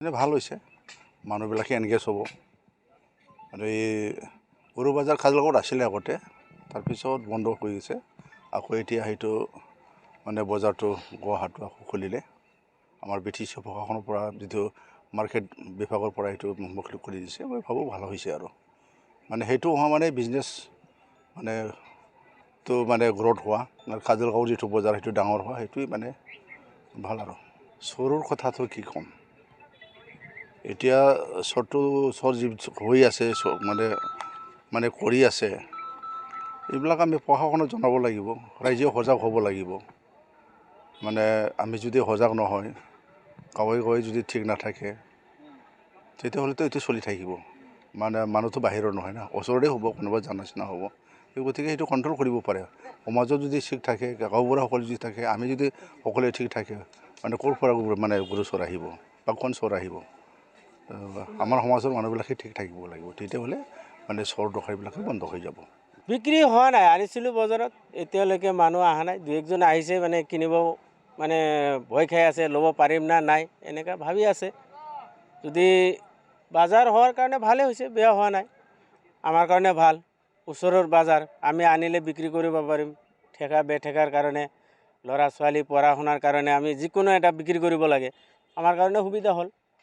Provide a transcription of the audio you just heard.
ভাল হৈছে, মানুহবিলাকে এনগেজ হ'ব। আৰু এই গৰু বজাৰ খাজলগাঁৱত আছিলে আগতে, তাৰপিছত বন্ধ হৈ গৈছে। আকৌ এতিয়া সেইটো মানে বজাৰটো গুৱাহাটীত আকৌ খুলিলে। আমাৰ BTC প্ৰশাসনৰ পৰা যিটো মাৰ্কেট বিভাগৰ পৰা সেইটো মুকলি কৰি দিছে, মই ভাবোঁ ভাল হৈছে আৰু মানে সেইটো হোৱা মানে বিজনেছ মানে তো মানে গ্ৰ'থ হোৱা, খাজলগাঁৱৰ যিটো বজাৰ সেইটো ডাঙৰ হোৱা, সেইটোৱে মানে ভাল আৰু চোৰৰ কথাটো কি ক'ম। এতিয়া চোৰটো যি হৈ আছে মানে কৰি আছে, এইবিলাক আমি প্ৰশাসনক জনাব লাগিব, ৰাইজেও সজাগ হ'ব লাগিব। মানে আমি যদি সজাগ নহয়, গাঁৱে গাঁৱে যদি ঠিক নাথাকে, তেতিয়াহ'লেতো এইটো চলি থাকিব। মানে মানুহটো বাহিৰৰ নহয় না, ওচৰতে হ'ব, কোনোবা জানা চিনা হ'ব। সেই গতিকে সেইটো কণ্ট্ৰল কৰিব পাৰে। সমাজত যদি ঠিক থাকে, গাঁওবুঢ়াসকল যদি থাকে, আমি যদি সকলোৱে ঠিক থাকে, মানে ক'ৰ পৰা মানে গৰু চোৰ আহিব বা কোন চোৰ আহিব। আমাৰ সমাজৰ মানুহবিলাকে ঠিক থাকিব লাগিব, তেতিয়াহ'লে মানে চোৰ ডকাইতবিলাক বন্ধ হৈ যাব। বিক্ৰী হোৱা নাই, আনিছিলোঁ বজাৰত, এতিয়ালৈকে মানুহ অহা নাই। দুই একজন আহিছে মানে কিনিব, মানে ভয় খাই আছে, ল'ব পাৰিম না নাই এনেকৈ ভাবি আছে। যদি বজাৰ হোৱাৰ কাৰণে ভালেই হৈছে, বেয়া হোৱা নাই, আমাৰ কাৰণে ভাল। ওচৰৰ বজাৰ, আমি আনিলে বিক্ৰী কৰিব পাৰিম। ঠেকা বেঠেকাৰ কাৰণে, ল'ৰা ছোৱালী পঢ়া শুনাৰ কাৰণে আমি যিকোনো এটা বিক্ৰী কৰিব লাগে, আমাৰ কাৰণে সুবিধা হ'ল।